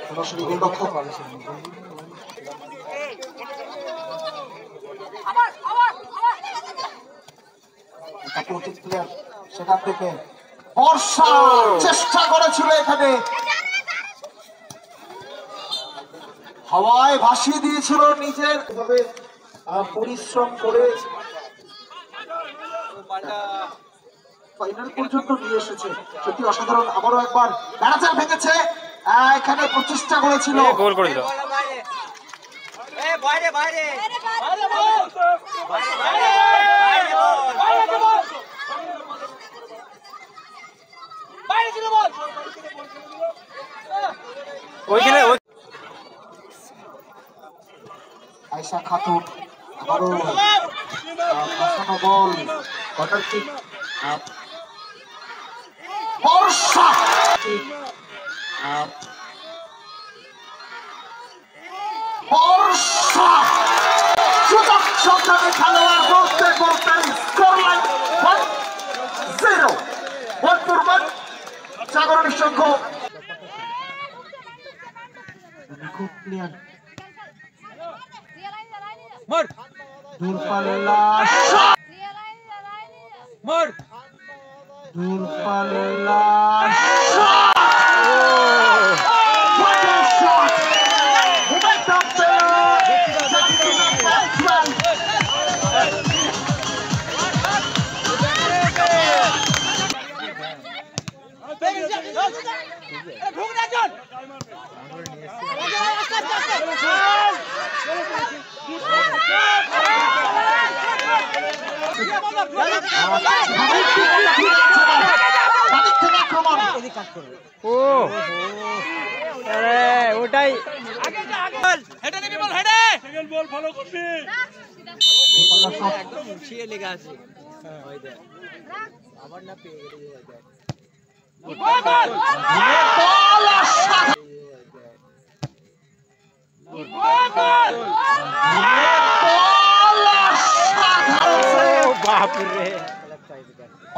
সরাসরি গোলরক্ষক সেখান থেকে বর্ষা চেষ্টা করেছিল, এখানে হাওয়ায় ভাসিয়ে দিয়েছিল নিজের ভাবে পরিশ্রম করে ফাইনাল পর্যন্ত নিয়ে এসেছে। সত্যি অসাধারণ। আবারও একবার ম্যানেজার ভেঙেছে, এখানে প্রচেষ্টা করেছিল, গোল করে দিল। আয়শা খাতুন আবারও ফাঁসানো বল, কর্নার কিক, বর্ষা বর্ষা সুযোগ সন্ধানে খেলোয়াড় বলতে বলতে স্কোরলাইন 1-0 বোলপুর 1 জাগরণী সংঘ। খুব ক্লিয়ার দূরপাল্লা শট, দূরপাল্লা শট, ওটাই লেগে আছে আবার না পেয়ে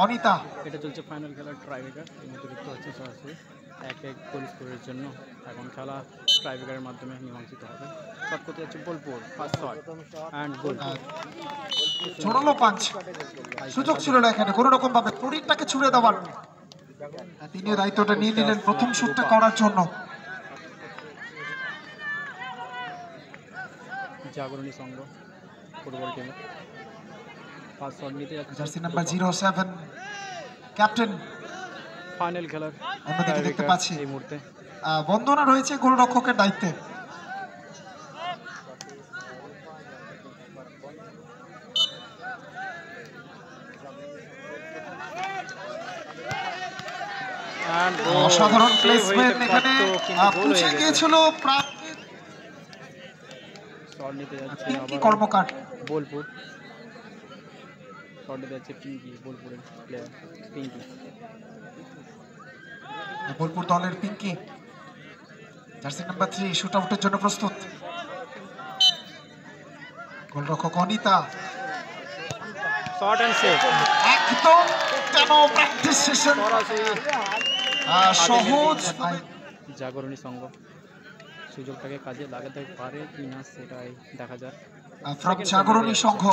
অনিতা। এটা চলছে ফাইনাল খেলার ট্রাইব্রেকার, এর মধ্যে যুক্ত হচ্ছে সরাসরি 1-1 গোল স্কোরের জন্য। এখন খেলা ট্রাইব্রেকারের মাধ্যমে মীমাংসিত হবে। শট করতে যাচ্ছে বোলপুর, ফার্স্ট শট অ্যান্ড গোল। জোরালো পাঞ্চ, সুযোগ ছিল না এখানে কোনো রকম ভাবে শরীরটাকে ছুড়ে দেওয়ার। তিনি দায়িত্বটা নিয়ে নিলেন প্রথম শুটটা করার জন্য। জাগরণী সংঘ ফুটবল টিম ফার্স্ট শট নিতে যাচ্ছে জার্সি নাম্বার 07 ক্যাপ্টেন। ফাইনাল খেলার অন্যদিকে দেখতে পাচ্ছি এই মুহূর্তে বন্দনা রয়েছে গোলরক্ষকের দায়িত্বে। অসাধারণ প্লেসমেন্ট, এখানে পৌঁছে গিয়েছিল শট নিতে যাচ্ছে পিঙ্কি কর্মকার বোলপুর। শট নিতে যাচ্ছে পিঙ্কি, বোলপুরের প্লেয়ার পিঙ্কি। বোলপুর দলের পিঙ্কি জার্সি নাম্বার 3 শুট আউটের জন্য প্রস্তুত। গোলরক্ষক অনিতা, শট এন্ড সেভ। একদম কেন প্র্যাকটিস সেশন সহজ। জাগরণী সংঘ সুযোগটাকে কাজে লাগাতে পারে কিনা সেটাই দেখা যাক। From Jagrani Sangha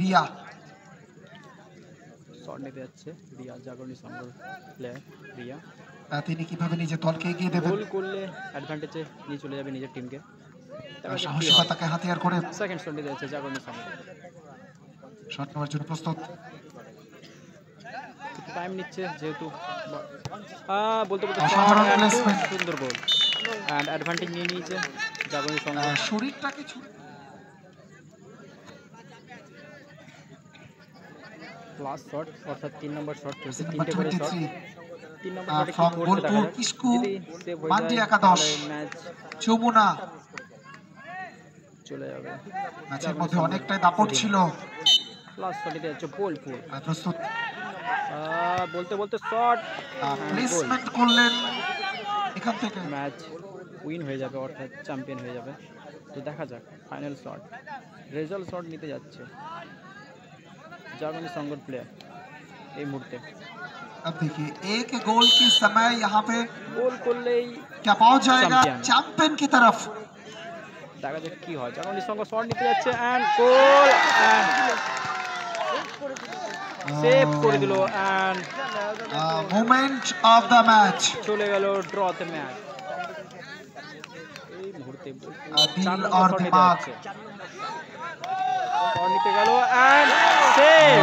Riya, shot নিতে যাচ্ছে রিয়া, জাগরণী সংঘ প্লেয়ার রিয়া। তিনি কিভাবে নিজের দলকে এগিয়ে দেবেন, গোল করলে অ্যাডভান্টেজে নিয়ে চলে যাবে নিজের টিমকে। সাহসিকতাকে হাতিয়ার করে সেকেন্ড শট নিতে যাচ্ছে জাগরণী সংঘ। শট নেওয়ার জন্য প্রস্তুত। টাইম নিচ্ছে যেহেতু বলতে বলতে সুন্দর গোল অ্যান্ড অ্যাডভান্টেজ নিয়ে নিয়েছে জাগরণী সংঘ। শরীরটাকে লাস্ট শট অর্থাৎ 3 নম্বর শট চলছে, 3টে করে শট। 3 নম্বর শটে কি করতে বোলপুর দেখা কিসকু সেভ মান্ডি হয়ে একাদশ যায় ম্যাচ যমুনা চলে যাবে। ম্যাচের মধ্যে অনেকটাই দাপট ছিল। লাস্ট শটে যাচ্ছে বোলপুর, প্রস্তুত। বলতে বলতে শট প্লেসমেন্ট করলেন, এখান থেকে ম্যাচ উইন হয়ে যাবে অর্থাৎ চ্যাম্পিয়ন হয়ে যাবে। তো দেখা যাক ফাইনাল শট, রেজাল্ট শট নিতে যাচ্ছে জাগরণী সংঘর প্লেয়ার এই মুহূর্তে। अब देखिए एक गोल की समय यहाँ पे গোল করলেই क्या पहुंच जाएगा चैंपियन। चैंपियन की तरफ। দেখা যাক কি হয়। যখন নিঃসঙ্গ শট নিতে যাচ্ছে এন্ড গোল এন্ড সেভ করে দিল and moment of the match. চলে গেল ড্রতে ম্যাচ। এই মুহূর্তে दिल और दिमाग। শট নিতে গেল এন্ড সেভ,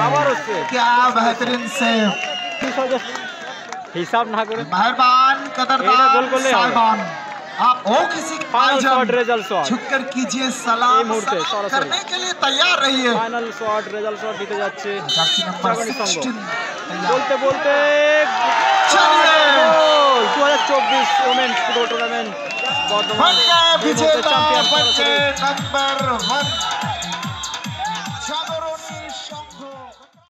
আবারও সেভ। क्या बेहतरीन सेव। হিসাব না করে मेहरबान এটা कदरदान गोल कर ले साहिबान, आप ओ किसी फाइनल शॉट रेजल्ट शॉट झुककर कीजिए सलाम, এই মুহূর্তে সরাসরি करने के लिए तैयार रहिए। ফাইনাল শট রেজাল্ট শট দিতে যাচ্ছে জার্সি নাম্বার জার্মানি সংঘ। 16 तैयार। বলতে বলতে चलिए গোল। 2024 ওমেন্স ফুটবল টুর্নামেন্ট বর্ধমান बन गए এই মুহূর্তে विजेता, চ্যাম্পিয়ন बन সরাসরি गए नंबर 1।